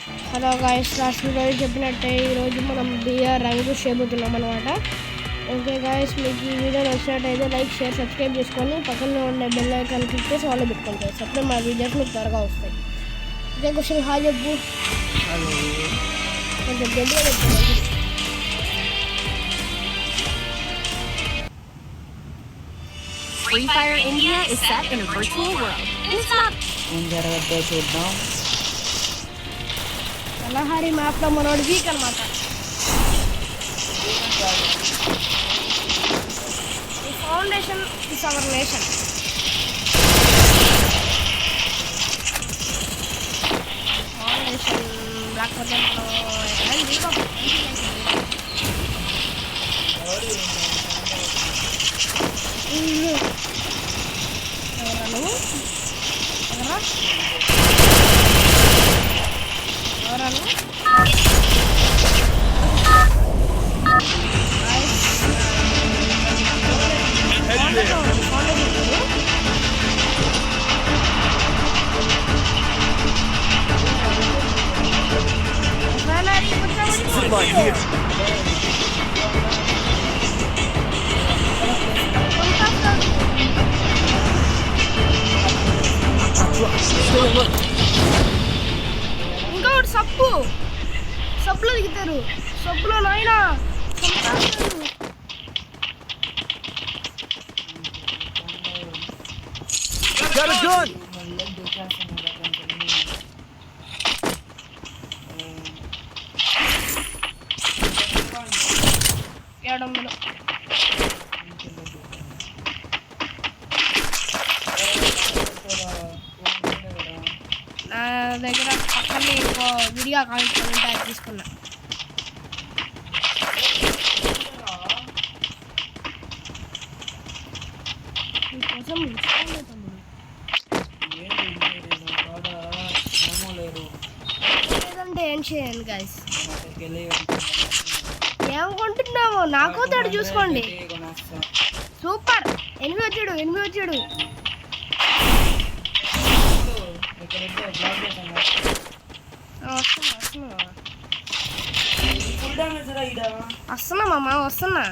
Hello guys, last video చెప్పినట్టే ఈరోజు మనం బిఆర్ రంగు చేయబోతున్నాం అనమాట. ఓకే గాయస్, మీకు ఈ వీడియో నచ్చినట్టయితే లైక్, షేర్, సబ్స్క్రైబ్ చేసుకొని పక్కన ఉండే బెల్ ఐకాన్ క్లిక్ చేసి వాళ్ళు పెట్టుకుంటారు. అప్పుడే మా వీడియోస్ మీకు త్వరగా వస్తాయి. ఓకే, క్వశ్చన్ హాయ్ చెప్పు. కొంచెం గట్టిగా చెప్తాను. Free Fire India is set in a virtual world. It's not. చూద్దాం. కలహారి మ్యాప్లో మనోడు వీక్ అనమాట. ఈ foundation is our nation. Foundation లేకపోతే మనం ఇంకొకటి సబ్బులో దిగుతారు. సబ్బులో నాయనా ఏడంలో నా దగ్గర పక్కనే ఇంకో విడిగా కావాల్సి అది తీసుకున్నా. లేదంటే ఏం చేయండి గైస్, ఏమనుకుంటున్నాము? నాకు తోడు చూసుకోండి. సూపర్, ఎనిమిది వచ్చాడు. వస్తున్నా మామ, వస్తున్నా.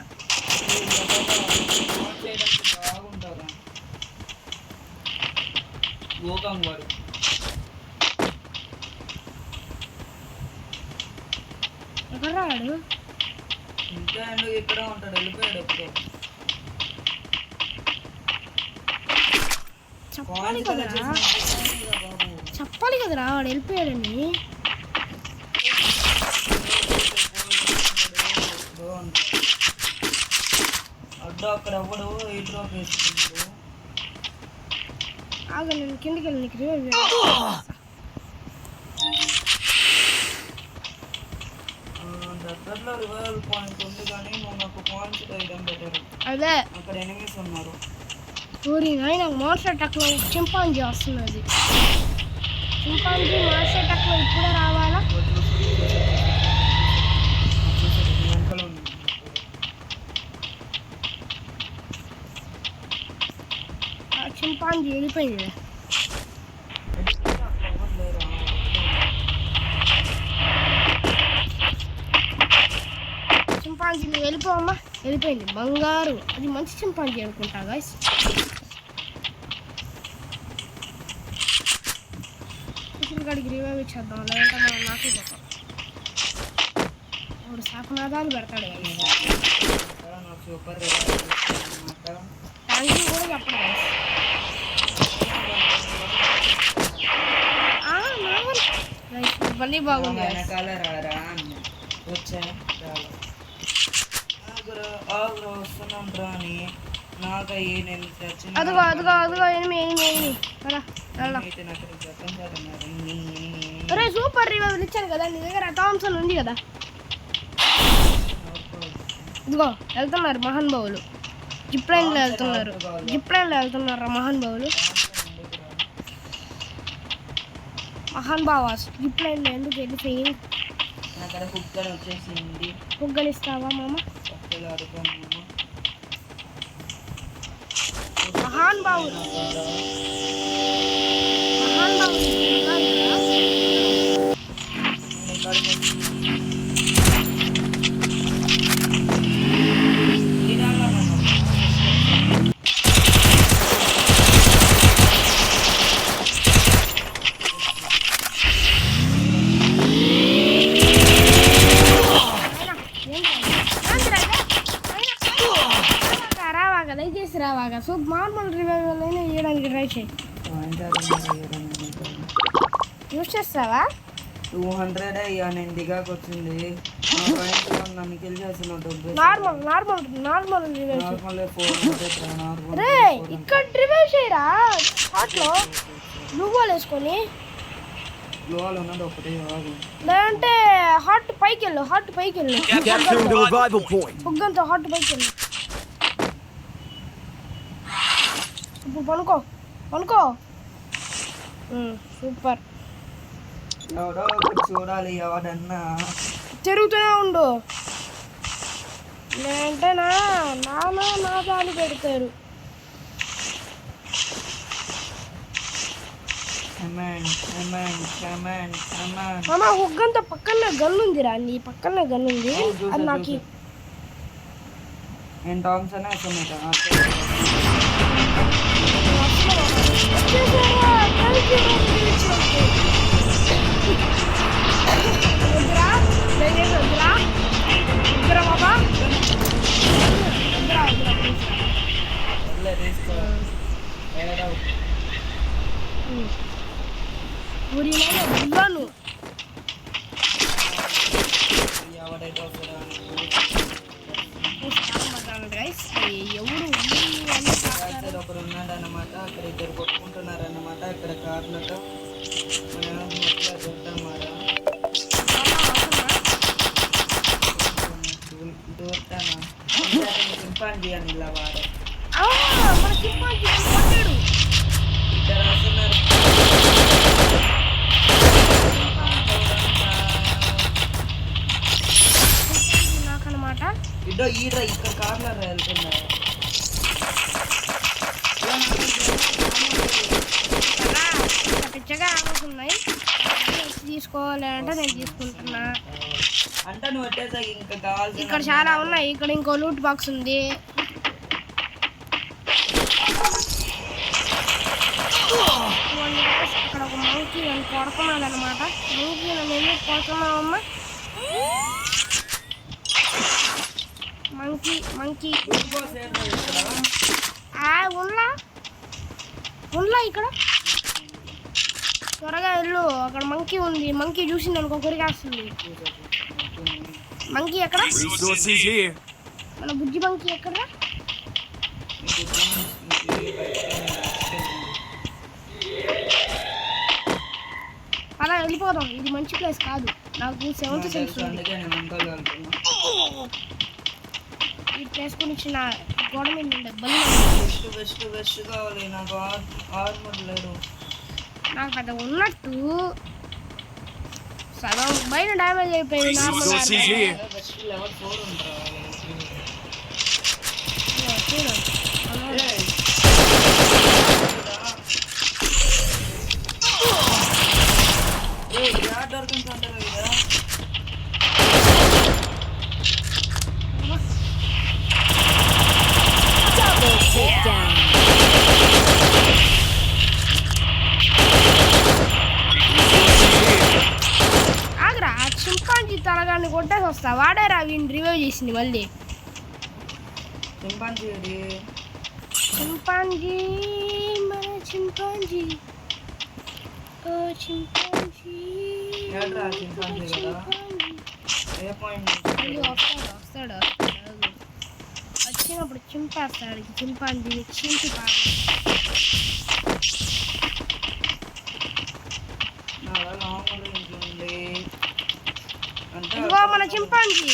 ఎక్కడ రాడు? ఇంకా ఇక్కడ ఉంటాడు, వెళ్ళిపోయాడు ఎప్పుడు. చెప్పాలి కదరా వాడు వెళ్ళిపోయాడని. అడ్డు అక్కడ ఎవడు ఈ డ్రాప్ వేసుకుంటాడు. ఆగ, నేను కిందికి వెళ్ళి నీకు దగ్గరలో రివైవల్ పాయింట్ ఉంది, కానీ నువ్వు నాకు పాయింట్స్ వేయడం బెటర్. అదే అక్కడ ఎనిమిస్ ఉన్నారు. ఊరి నాకు మాస్టర్ టక్లో చింపాంజీ వస్తున్నది. చింపాంజీ మాస్టర్ టక్లో ఇప్పుడే రావాలా? చింపాంజీ వెళ్ళిపోయింది. చింపాంజీ నువ్వు వెళ్ళిపోవమ్మా. వెళ్ళిపోయింది బంగారు. అది మంచి చింపాంజీ అనుకుంటా గాయస్. గడికి రివైవ్ ఇచ్చేద్దాం, లేదంటే మనం నాకు పోతాం. ఇప్పుడు శాపనాదాలు పెడతాడు. థ్యాంక్ యూ కూడా చెప్పండి. మళ్ళీ బాగుంది. అదిగో ఎనిమిది. అరే సూపర్ రివైవ్ ఇచ్చాను కదా, నీ దగ్గర థామ్సన్ ఉంది కదా. ఇదిగో వెళ్తున్నారు మహాన్ బావులు. జిప్ లైన్లో వెళ్తున్నారు మహాన్ బావులు. మహాన్ బావాస్ జిప్ లైన్లో ఎందుకు వెళ్ళిపోయి కుగ్గనిస్తావా మామ? మహాన్ బావులు రావాగా దయచేసి రావాగా సో నార్మల్ రివైవల్ అయినా వేయడానికి ట్రై చేయి. యూస్ చేస్తావా? 200 అయ్యా నేను దిగాక వచ్చింది. నన్ను కిల్ చేసిన normal normal normal revive normal రే ఇక్కడ రివైవ్ చేయరా హాట్లో బ్లూ బాల్ వేసుకొని గ్లోవాల్ ఉన్నది ఒకటే కాదు. లేదంటే హాట్ పైకి వెళ్ళు హాట్ పైకి వెళ్ళు Capturing the revival point. బుగ్గంతో హాట్ పైకి వెళ్ళు. ఇప్పుడు పనుకో పనుకో. సూపర్. ఎవడో ఒకటి చూడాలి ఎవడన్నా. తిరుగుతూనే ఉండు లేదంటే నా దాని పెడతారు. మామ హుగ్గంతో పక్కనే గన్ ఉందిరా నీ పక్కనే గన్ ఉంది అది నాకు నేను థామ్సన్ వేసుకున్నా. ఒకరు ఉన్నాడు అన్నమాట. అక్కడ ఇద్దరు కొట్టుకుంటున్నారు అన్నమాట. ఇక్కడ కార్లతో మనం చూద్దామారా దూరతానా చింపాంజీ అని ఇలా వాడు ఇద్దరు వస్తున్నారు. నాకన్నమాట ఇడ్డో ఈడ్రా ఇక్కడ కార్లో వెళ్తున్నారు. పిచ్చగా ఆగుతున్నాయి తీసుకోవాలంటే నేను తీసుకుంటున్నా. అంటే నువ్వు వచ్చేసా ఇంకా కావాల్సి ఇక్కడ చాలా ఉన్నాయి. ఇక్కడ ఇంకో లూట్ బాక్స్ ఉంది. ఇక్కడ ఒక మంకీ నన్ను కొడుతున్నాడు అనమాట. మంకీ నన్ను ఎందుకు కొడుతున్నావమ్మా? మంకీ మంకీ ఉన్నా ఇక్కడ త్వరగా వెళ్ళు. అక్కడ మంకీ ఉంది. మంకీ చూసింది అనుకో కొరికేస్తుంది. మంకీ ఎక్కడ? Resources here. మన బుజ్జి మంకీ ఎక్కడ? అలా వెళ్ళిపోదాం. ఇది మంచి ప్లేస్ కాదు. నాకు 7th సెన్స్ ఉంది. ఈ ప్లేస్ గురించి నా గోడ మీద ఉండే వెస్ట్ కావాలి. నాకు ఆర్మర్ లేదు. నాకు పెద్ద ఉన్నట్టు సగం బయట డ్యామేజ్ అయిపోయింది. Resources here. వెస్ట్ లెవెల్ 4 ఉంటారా? ఆగ్రా చింపాంజీ తలగాన్ని కొట్టేసి వస్తా. వాడేరా వీడిని రివైవ్ చేసింది మళ్ళీ. చింపాంజీ చింపాంజీ మన చింపాంజీ ఓ చింపాంజీ ఏ పాయింట్ వస్తాడు వచ్చినప్పుడు చింపేస్తాడు. చింపాంజీ చింపి ఇదిగో మన చింపాంజీ.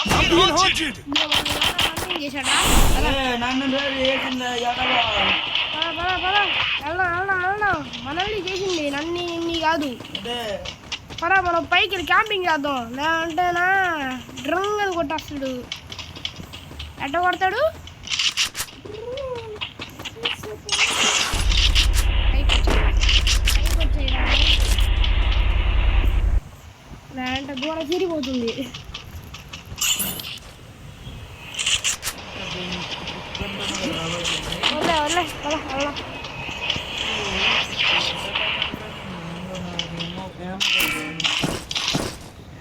I'm being hunted. చేశాడా? నన్ను చేసిందా వెళ్దాం. మనల్ని చేసింది నన్ను కాదు. అదే పరా మనం పైకి వెళ్ళి క్యాంపింగ్ చేద్దాం. లేదంటేనా డ్రంగ్ అని కొట్టేస్తాడు. ఎట్ట కొడతాడు? పైకి వచ్చాడు. మన తిరిగిపోతుంది. వదిలే వదిలే అలా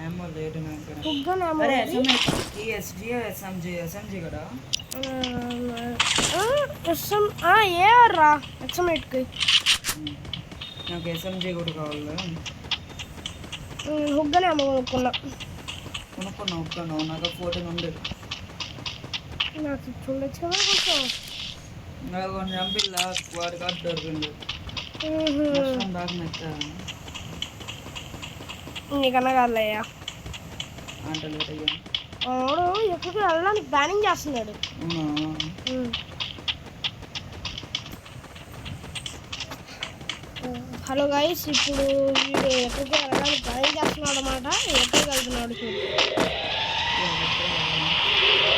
ఏమో లేదు నాకు. బుగ్గనేమో అరే ఈ ఎస్జీ ఎస్ఎంజీ కదా. ఏర్రా ఎక్సమేట్కి నాకు ఎస్ఎంజీ కూడా కావాలి. బుగ్గనేమో కొనుక్కున్నా. కొనుక్కున్నావు నాకు 14 ఉంది. నాకు చూడొచ్చు కదా కొంచెం. నాకు కొంచెం చంపిల్లా వాడి కార్డు దొరికింది. దాకా నచ్చా నీకన్నా కాదులయ్యా. అంటే లేట్ అయ్యా. వాడు ఎక్కడికి వెళ్ళడానికి ప్లానింగ్ చేస్తున్నాడు. హలో గైస్, ఇప్పుడు వీడు ఎక్కడికి వెళ్ళడానికి ప్లానింగ్ చేస్తున్నాడు అనమాట. ఎక్కడికి వెళ్తున్నాడు చూడు.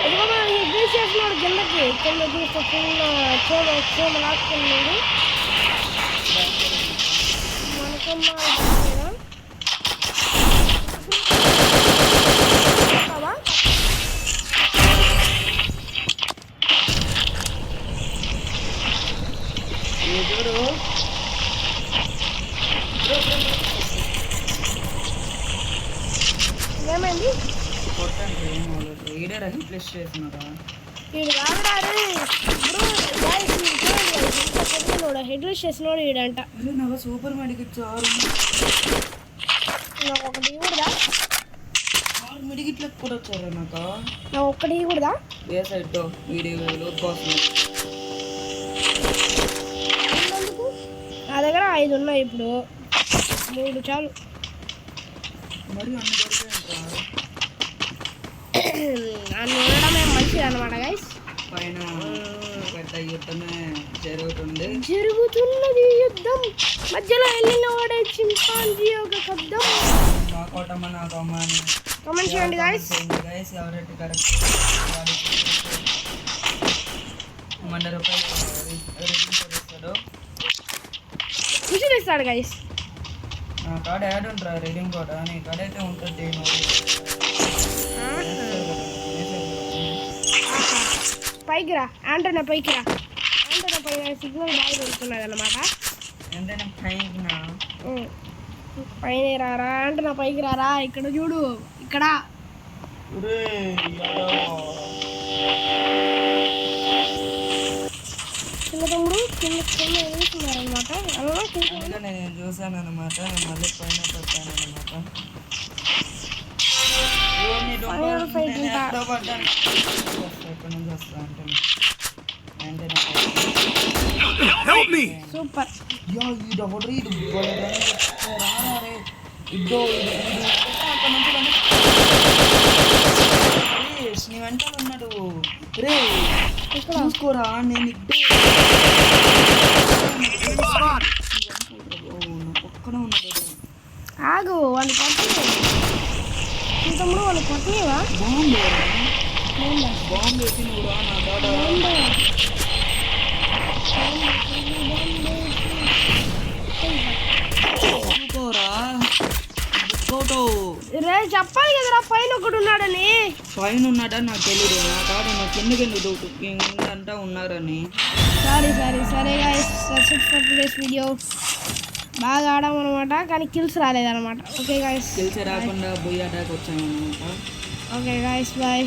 ఎదుగో మనం ఎగ్రీస్ చేస్తున్నాడు కిందకి. కింద చూస్తే ఫుల్ చోమ లాక్కున్నాడు. మనకన్నా ఏమైంది? ఈడే రీప్లేస్ చేస్తున్నారా? వీడు కావడారు ఇప్పుడు హెడ్లెస్ చేసినోడు వీడంట. నాకు సూపర్ మెడిక్ ఇచ్చారు. నాకు ఒకటి ఇవ్వడుదా? 6 మెడికిట్లకు కూడా వచ్చారా నాకు? నాకు ఒక్కటి ఇవ్వడుదా? ఏ సైడ్ వీడియోలో కోసం నా దగ్గర 5 ఉన్నాయి. ఇప్పుడు 3 చాలు. మరి అన్ని దొరికాయంటారా? అన్ని ఉండడమే మంచిది అనమాట గైస్. పైన పెద్ద యుద్ధమే జరుగుతున్నది యుద్ధం. మధ్యలో వెళ్ళిన వాడే చింపాంజీ ఒక శబ్దం. కామెంట్ చేయండి గైస్. ఎవరైతే కరెక్ట్ ₹100 విసిరిస్తాడు గైస్. నా కాడ యాడ్ ఉంటారా రీడింగ్ కూడా? నీ కాడ అయితే ఉంటుంది. పైకి రా యాంటనా, పైకి రా యాంటనా. పైన సిగ్నల్ బాగా దొరుకుతున్నది అనమాట. పైన రారా యాంటనా, పైకి రారా. ఇక్కడ చూడు, ఇక్కడ చిన్న తమ్ముడు కింద ఎదుగుతున్నారు అనమాట. అలా నేను చూసాను అనమాట. మళ్ళీ పైన పెట్టాను అనమాట. సూపర్. నీ వెంటనే ఉన్నాడు రే. చూసుకోరా నేను పక్కన ఉన్నాడు. ఆగు, వాళ్ళు కొట్టలేదు. తమ్ముడు వాళ్ళు కొట్టలేవా? బాంబు వేసి నువ్వు రా నా దాదా. రే చెప్పాలి కదరా పైన ఒకటి ఉన్నాడని. పైన ఉన్నాడా నాకు తెలియదు. నా కాదు నా కిందకెందుకు అంటా ఉన్నారని. సరే guys, that's it for today's video. బాగా ఆడామన్నమాట, కానీ కిల్స్ రాలేదన్నమాట. ఓకే గైస్, కిల్స్ రాకుండా బోయ్ అటాక్ వచ్చామన్నమాట. Okay guys, bye.